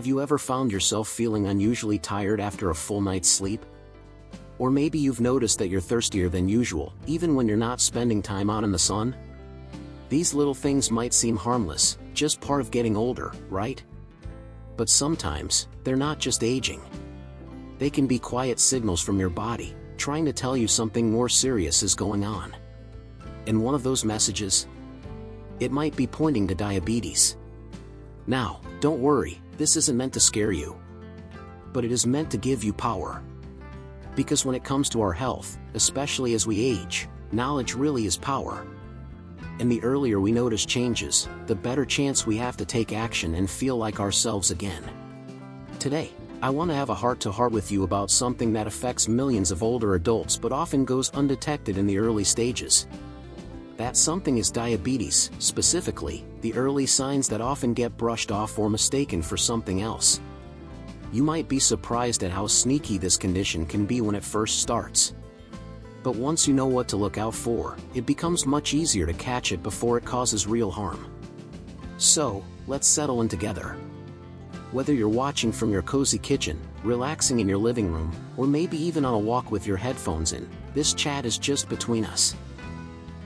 Have you ever found yourself feeling unusually tired after a full night's sleep? Or maybe you've noticed that you're thirstier than usual, even when you're not spending time out in the sun? These little things might seem harmless, just part of getting older, right? But sometimes, they're not just aging. They can be quiet signals from your body, trying to tell you something more serious is going on. And one of those messages? It might be pointing to diabetes. Now, don't worry, this isn't meant to scare you. But it is meant to give you power. Because when it comes to our health, especially as we age, knowledge really is power. And the earlier we notice changes, the better chance we have to take action and feel like ourselves again. Today, I want to have a heart-to-heart with you about something that affects millions of older adults but often goes undetected in the early stages. That something is diabetes, specifically, the early signs that often get brushed off or mistaken for something else. You might be surprised at how sneaky this condition can be when it first starts. But once you know what to look out for, it becomes much easier to catch it before it causes real harm. So, let's settle in together. Whether you're watching from your cozy kitchen, relaxing in your living room, or maybe even on a walk with your headphones in, this chat is just between us.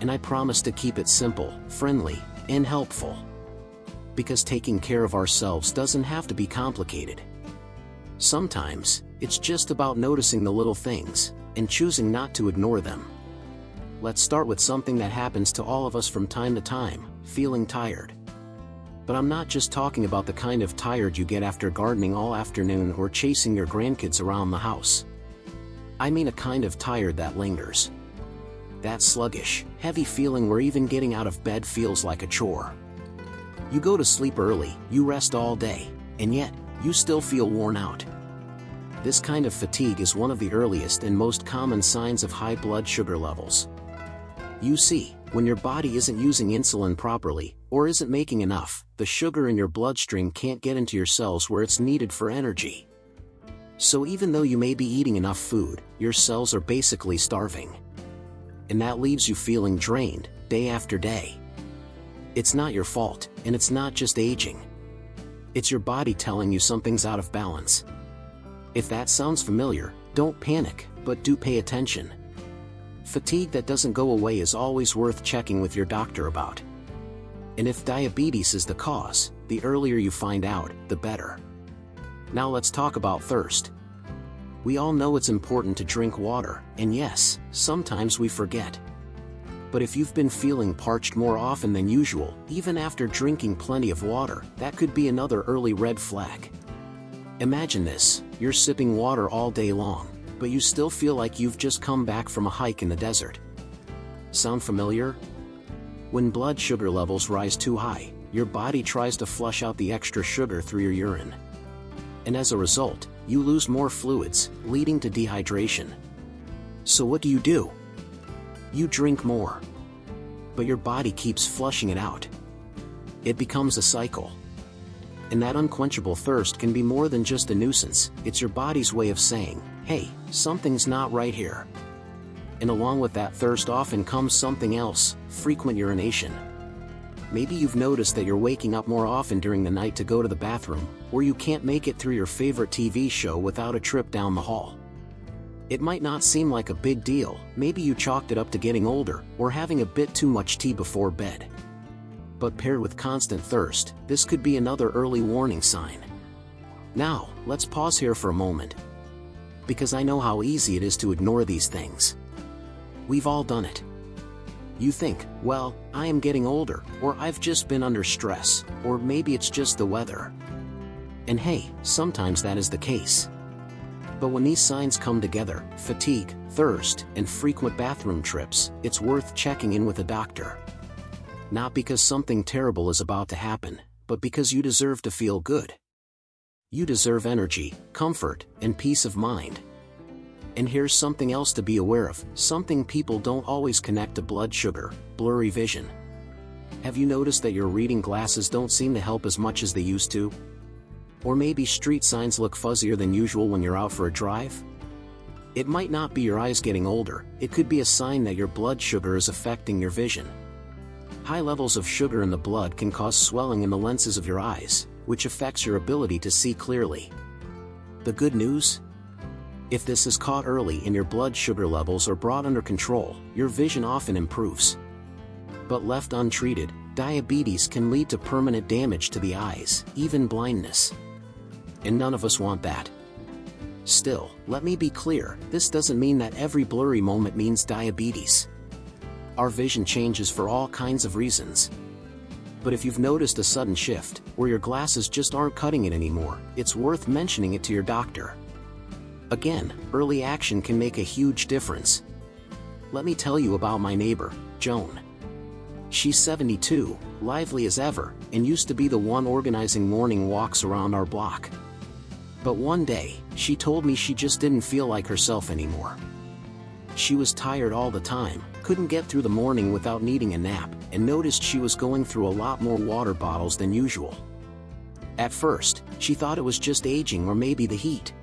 And I promise to keep it simple, friendly, and helpful. Because taking care of ourselves doesn't have to be complicated. Sometimes, it's just about noticing the little things, and choosing not to ignore them. Let's start with something that happens to all of us from time to time, feeling tired. But I'm not just talking about the kind of tired you get after gardening all afternoon or chasing your grandkids around the house. I mean a kind of tired that lingers. That sluggish, heavy feeling where even getting out of bed feels like a chore. You go to sleep early, you rest all day, and yet, you still feel worn out. This kind of fatigue is one of the earliest and most common signs of high blood sugar levels. You see, when your body isn't using insulin properly, or isn't making enough, the sugar in your bloodstream can't get into your cells where it's needed for energy. So even though you may be eating enough food, your cells are basically starving. And that leaves you feeling drained, day after day. It's not your fault, and it's not just aging. It's your body telling you something's out of balance. If that sounds familiar, don't panic, but do pay attention. Fatigue that doesn't go away is always worth checking with your doctor about. And if diabetes is the cause, the earlier you find out, the better. Now let's talk about thirst. We all know it's important to drink water, and yes, sometimes we forget. But if you've been feeling parched more often than usual, even after drinking plenty of water, that could be another early red flag. Imagine this, you're sipping water all day long, but you still feel like you've just come back from a hike in the desert. Sound familiar? When blood sugar levels rise too high, your body tries to flush out the extra sugar through your urine. And as a result, you lose more fluids, leading to dehydration. So what do? You drink more. But your body keeps flushing it out. It becomes a cycle. And that unquenchable thirst can be more than just a nuisance, it's your body's way of saying, hey, something's not right here. And along with that thirst often comes something else, frequent urination. Maybe you've noticed that you're waking up more often during the night to go to the bathroom, or you can't make it through your favorite TV show without a trip down the hall. It might not seem like a big deal, maybe you chalked it up to getting older, or having a bit too much tea before bed. But paired with constant thirst, this could be another early warning sign. Now, let's pause here for a moment. Because I know how easy it is to ignore these things. We've all done it. You think, well, I am getting older, or I've just been under stress, or maybe it's just the weather. And hey, sometimes that is the case. But when these signs come together, fatigue, thirst, and frequent bathroom trips, it's worth checking in with a doctor. Not because something terrible is about to happen, but because you deserve to feel good. You deserve energy, comfort, and peace of mind. And here's something else to be aware of, something people don't always connect to blood sugar: blurry vision. Have you noticed that your reading glasses don't seem to help as much as they used to? Or maybe street signs look fuzzier than usual when you're out for a drive? It might not be your eyes getting older, it could be a sign that your blood sugar is affecting your vision. High levels of sugar in the blood can cause swelling in the lenses of your eyes, which affects your ability to see clearly. The good news? If this is caught early and your blood sugar levels are brought under control, your vision often improves. But left untreated, diabetes can lead to permanent damage to the eyes, even blindness. And none of us want that. Still, let me be clear, this doesn't mean that every blurry moment means diabetes. Our vision changes for all kinds of reasons. But if you've noticed a sudden shift, where your glasses just aren't cutting it anymore, it's worth mentioning it to your doctor. Again, early action can make a huge difference. Let me tell you about my neighbor, Joan. She's 72, lively as ever, and used to be the one organizing morning walks around our block. But one day, she told me she just didn't feel like herself anymore. She was tired all the time, couldn't get through the morning without needing a nap, and noticed she was going through a lot more water bottles than usual. At first, she thought it was just aging or maybe the heat.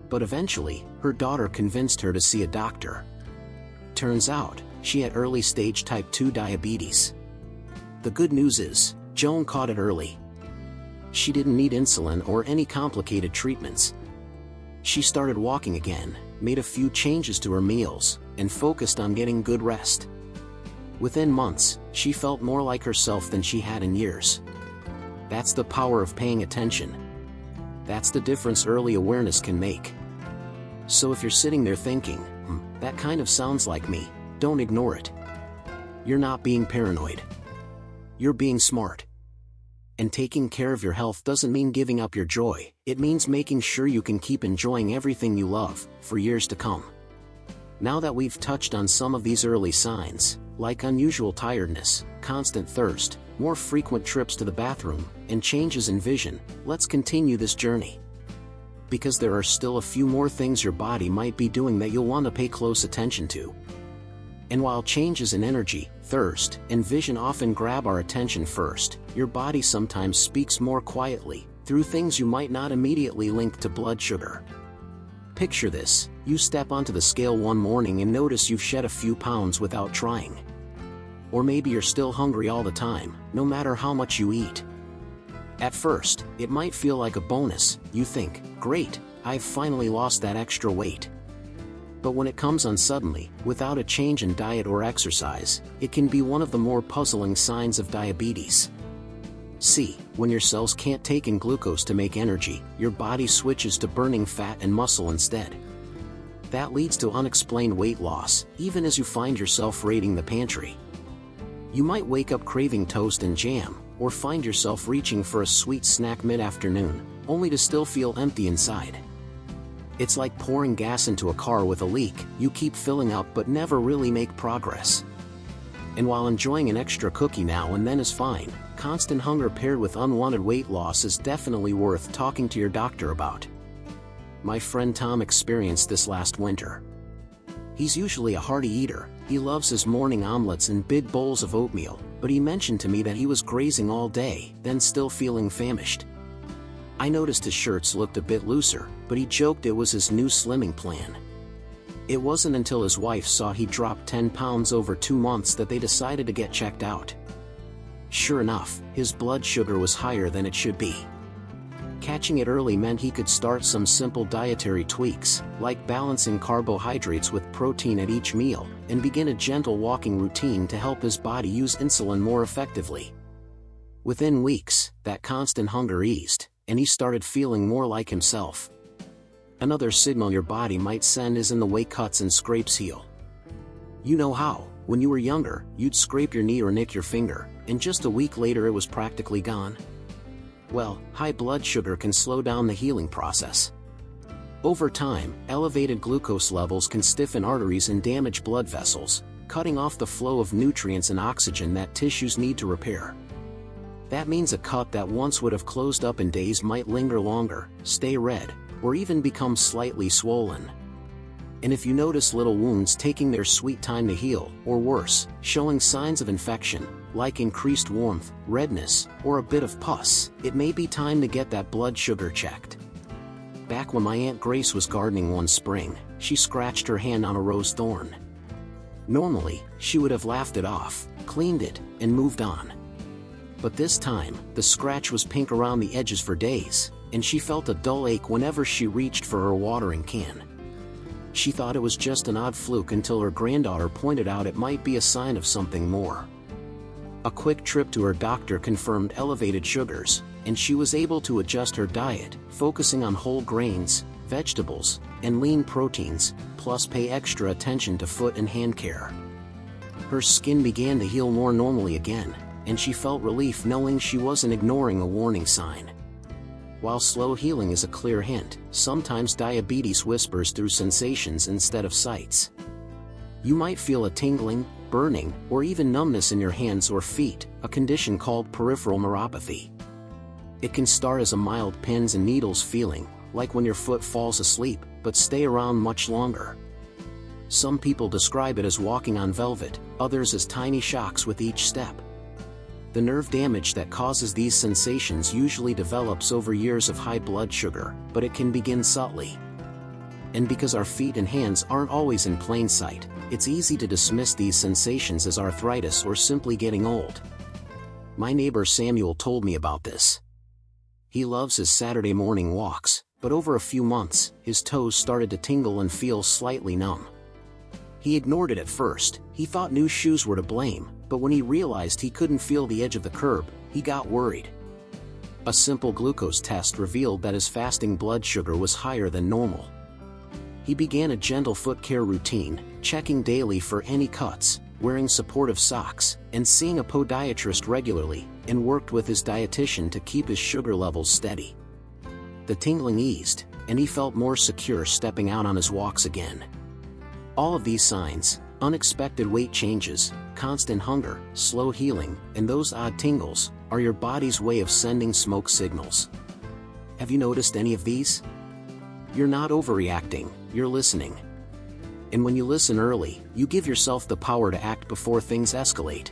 But eventually, her daughter convinced her to see a doctor. Turns out, she had early-stage type 2 diabetes. The good news is, Joan caught it early. She didn't need insulin or any complicated treatments. She started walking again, made a few changes to her meals, and focused on getting good rest. Within months, she felt more like herself than she had in years. That's the power of paying attention. That's the difference early awareness can make. So if you're sitting there thinking, that kind of sounds like me, don't ignore it. You're not being paranoid. You're being smart. And taking care of your health doesn't mean giving up your joy, it means making sure you can keep enjoying everything you love, for years to come. Now that we've touched on some of these early signs, like unusual tiredness, constant thirst, more frequent trips to the bathroom, and changes in vision, let's continue this journey. Because there are still a few more things your body might be doing that you'll want to pay close attention to. And while changes in energy, thirst, and vision often grab our attention first, your body sometimes speaks more quietly, through things you might not immediately link to blood sugar. Picture this: you step onto the scale one morning and notice you've shed a few pounds without trying. Or maybe you're still hungry all the time, no matter how much you eat. At first, it might feel like a bonus. You think, great, I've finally lost that extra weight. But when it comes on suddenly, without a change in diet or exercise, it can be one of the more puzzling signs of diabetes. See, when your cells can't take in glucose to make energy, your body switches to burning fat and muscle instead. That leads to unexplained weight loss, even as you find yourself raiding the pantry. You might wake up craving toast and jam, or find yourself reaching for a sweet snack mid-afternoon, only to still feel empty inside. It's like pouring gas into a car with a leak. You keep filling up but never really make progress. And while enjoying an extra cookie now and then is fine, constant hunger paired with unwanted weight loss is definitely worth talking to your doctor about. My friend Tom experienced this last winter. He's usually a hearty eater. He loves his morning omelets and big bowls of oatmeal, but he mentioned to me that he was grazing all day, then still feeling famished. I noticed his shirts looked a bit looser, but he joked it was his new slimming plan. It wasn't until his wife saw he dropped 10 pounds over 2 months that they decided to get checked out. Sure enough, his blood sugar was higher than it should be. Catching it early meant he could start some simple dietary tweaks, like balancing carbohydrates with protein at each meal, and begin a gentle walking routine to help his body use insulin more effectively. Within weeks, that constant hunger eased, and he started feeling more like himself. Another signal your body might send is in the way cuts and scrapes heal. You know how, when you were younger, you'd scrape your knee or nick your finger, and just a week later it was practically gone? Well, high blood sugar can slow down the healing process. Over time, elevated glucose levels can stiffen arteries and damage blood vessels, cutting off the flow of nutrients and oxygen that tissues need to repair. That means a cut that once would have closed up in days might linger longer, stay red, or even become slightly swollen. And if you notice little wounds taking their sweet time to heal, or worse, showing signs of infection, like increased warmth, redness, or a bit of pus, it may be time to get that blood sugar checked. Back when my Aunt Grace was gardening one spring, she scratched her hand on a rose thorn. Normally, she would have laughed it off, cleaned it, and moved on. But this time, the scratch was pink around the edges for days, and she felt a dull ache whenever she reached for her watering can. She thought it was just an odd fluke until her granddaughter pointed out it might be a sign of something more. A quick trip to her doctor confirmed elevated sugars, and she was able to adjust her diet, focusing on whole grains, vegetables, and lean proteins, plus pay extra attention to foot and hand care. Her skin began to heal more normally again, and she felt relief knowing she wasn't ignoring a warning sign. While slow healing is a clear hint, sometimes diabetes whispers through sensations instead of sights. You might feel a tingling, burning, or even numbness in your hands or feet, a condition called peripheral neuropathy. It can start as a mild pins and needles feeling, like when your foot falls asleep, but stay around much longer. Some people describe it as walking on velvet, others as tiny shocks with each step. The nerve damage that causes these sensations usually develops over years of high blood sugar, but it can begin subtly. And because our feet and hands aren't always in plain sight, it's easy to dismiss these sensations as arthritis or simply getting old. My neighbor Samuel told me about this. He loves his Saturday morning walks, but over a few months, his toes started to tingle and feel slightly numb. He ignored it at first. He thought new shoes were to blame, but when he realized he couldn't feel the edge of the curb, he got worried. A simple glucose test revealed that his fasting blood sugar was higher than normal. He began a gentle foot care routine, checking daily for any cuts, wearing supportive socks, and seeing a podiatrist regularly, and worked with his dietitian to keep his sugar levels steady. The tingling eased, and he felt more secure stepping out on his walks again. All of these signs, unexpected weight changes, constant hunger, slow healing, and those odd tingles, are your body's way of sending smoke signals. Have you noticed any of these? You're not overreacting, you're listening. And when you listen early, you give yourself the power to act before things escalate.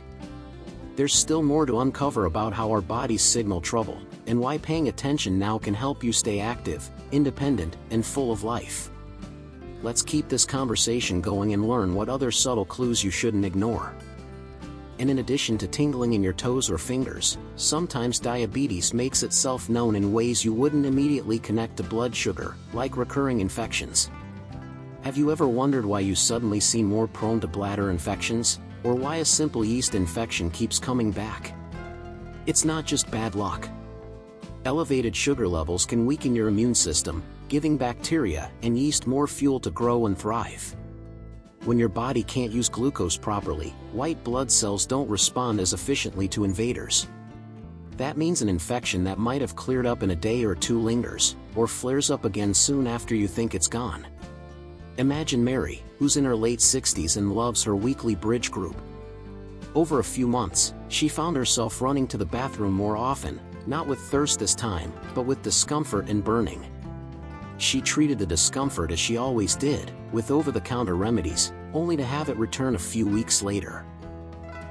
There's still more to uncover about how our bodies signal trouble, and why paying attention now can help you stay active, independent, and full of life. Let's keep this conversation going and learn what other subtle clues you shouldn't ignore. And in addition to tingling in your toes or fingers, sometimes diabetes makes itself known in ways you wouldn't immediately connect to blood sugar, like recurring infections. Have you ever wondered why you suddenly seem more prone to bladder infections, or why a simple yeast infection keeps coming back? It's not just bad luck. Elevated sugar levels can weaken your immune system, giving bacteria and yeast more fuel to grow and thrive. When your body can't use glucose properly, white blood cells don't respond as efficiently to invaders. That means an infection that might have cleared up in a day or two lingers, or flares up again soon after you think it's gone. Imagine Mary, who's in her late 60s and loves her weekly bridge group. Over a few months, she found herself running to the bathroom more often, not with thirst this time, but with discomfort and burning. She treated the discomfort as she always did, with over-the-counter remedies, only to have it return a few weeks later.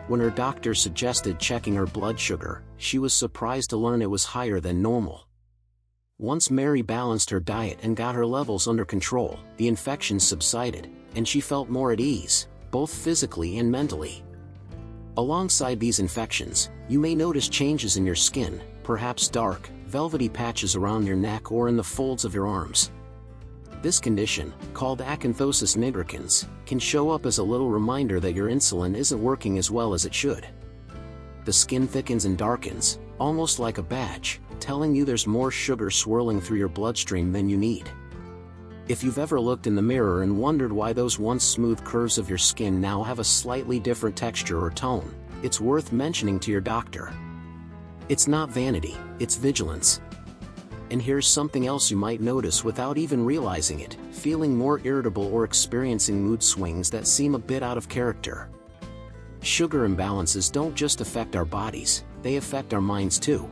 When her doctor suggested checking her blood sugar, she was surprised to learn it was higher than normal. Once Mary balanced her diet and got her levels under control, the infections subsided, and she felt more at ease, both physically and mentally. Alongside these infections, you may notice changes in your skin, perhaps dark, velvety patches around your neck or in the folds of your arms. This condition, called acanthosis nigricans, can show up as a little reminder that your insulin isn't working as well as it should. The skin thickens and darkens, almost like a badge, telling you there's more sugar swirling through your bloodstream than you need. If you've ever looked in the mirror and wondered why those once smooth curves of your skin now have a slightly different texture or tone, it's worth mentioning to your doctor. It's not vanity, it's vigilance. And here's something else you might notice without even realizing it: feeling more irritable or experiencing mood swings that seem a bit out of character. Sugar imbalances don't just affect our bodies, they affect our minds too.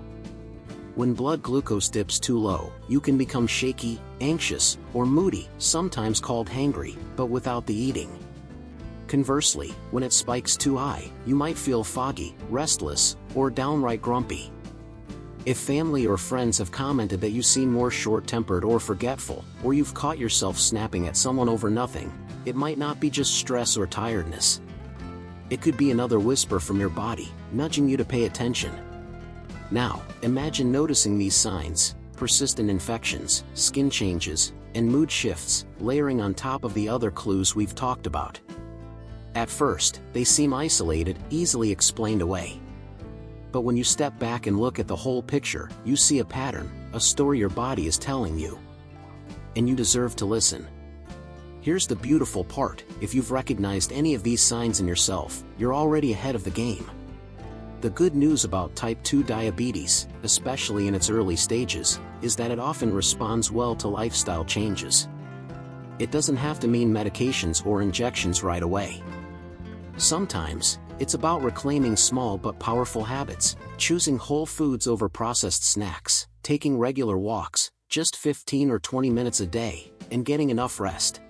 When blood glucose dips too low, you can become shaky, anxious, or moody, sometimes called hangry, but without the eating. Conversely, when it spikes too high, you might feel foggy, restless, or downright grumpy. If family or friends have commented that you seem more short-tempered or forgetful, or you've caught yourself snapping at someone over nothing, it might not be just stress or tiredness. It could be another whisper from your body, nudging you to pay attention. Now, imagine noticing these signs: persistent infections, skin changes, and mood shifts, layering on top of the other clues we've talked about. At first, they seem isolated, easily explained away. But when you step back and look at the whole picture, you see a pattern, a story your body is telling you. And you deserve to listen. Here's the beautiful part: if you've recognized any of these signs in yourself, you're already ahead of the game. The good news about type 2 diabetes, especially in its early stages, is that it often responds well to lifestyle changes. It doesn't have to mean medications or injections right away. Sometimes, it's about reclaiming small but powerful habits, choosing whole foods over processed snacks, taking regular walks, just 15 or 20 minutes a day, and getting enough rest.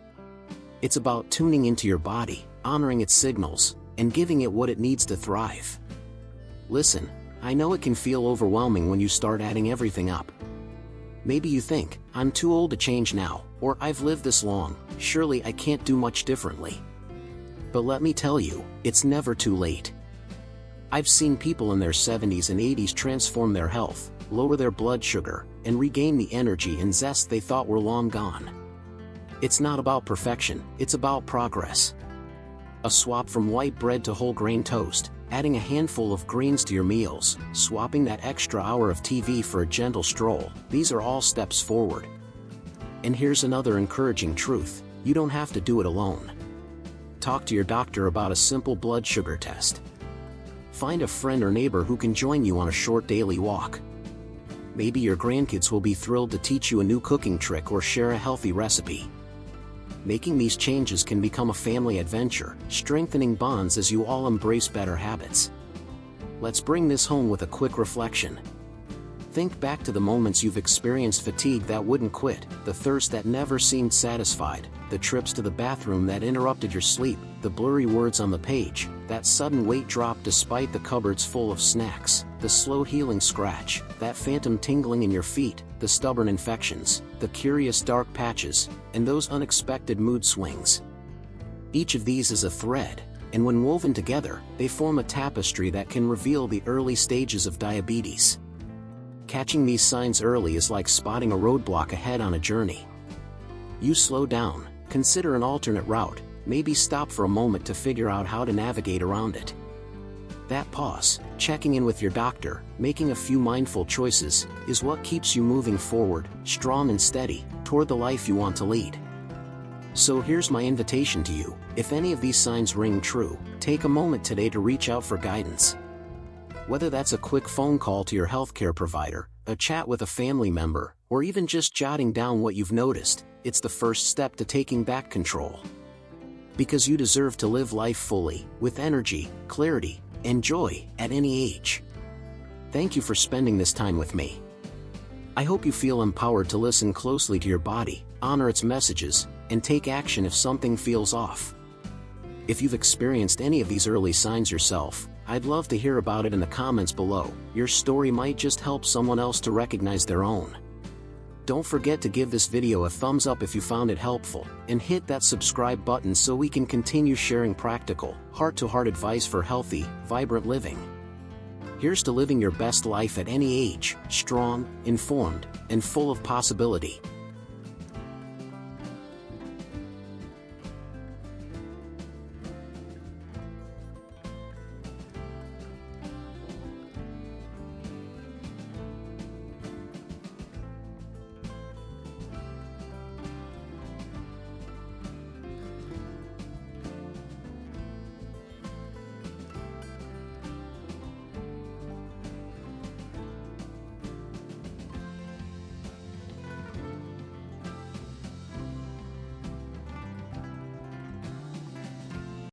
It's about tuning into your body, honoring its signals, and giving it what it needs to thrive. Listen, I know it can feel overwhelming when you start adding everything up. Maybe you think, I'm too old to change now, or I've lived this long, surely I can't do much differently. But let me tell you, it's never too late. I've seen people in their 70s and 80s transform their health, lower their blood sugar, and regain the energy and zest they thought were long gone. It's not about perfection, it's about progress. A swap from white bread to whole grain toast, adding a handful of greens to your meals, swapping that extra hour of TV for a gentle stroll, these are all steps forward. And here's another encouraging truth: you don't have to do it alone. Talk to your doctor about a simple blood sugar test. Find a friend or neighbor who can join you on a short daily walk. Maybe your grandkids will be thrilled to teach you a new cooking trick or share a healthy recipe. Making these changes can become a family adventure, strengthening bonds as you all embrace better habits. Let's bring this home with a quick reflection. Think back to the moments you've experienced fatigue that wouldn't quit, the thirst that never seemed satisfied, the trips to the bathroom that interrupted your sleep, the blurry words on the page, that sudden weight drop despite the cupboards full of snacks, the slow healing scratch, that phantom tingling in your feet, the stubborn infections, the curious dark patches, and those unexpected mood swings. Each of these is a thread, and when woven together, they form a tapestry that can reveal the early stages of diabetes. Catching these signs early is like spotting a roadblock ahead on a journey. You slow down, consider an alternate route, maybe stop for a moment to figure out how to navigate around it. That pause, checking in with your doctor, making a few mindful choices, is what keeps you moving forward, strong and steady, toward the life you want to lead. So here's my invitation to you: if any of these signs ring true, take a moment today to reach out for guidance. Whether that's a quick phone call to your healthcare provider, a chat with a family member, or even just jotting down what you've noticed, it's the first step to taking back control. Because you deserve to live life fully, with energy, clarity, and joy, at any age. Thank you for spending this time with me. I hope you feel empowered to listen closely to your body, honor its messages, and take action if something feels off. If you've experienced any of these early signs yourself, I'd love to hear about it in the comments below. Your story might just help someone else to recognize their own. Don't forget to give this video a thumbs up if you found it helpful, and hit that subscribe button so we can continue sharing practical, heart-to-heart advice for healthy, vibrant living. Here's to living your best life at any age, strong, informed, and full of possibility.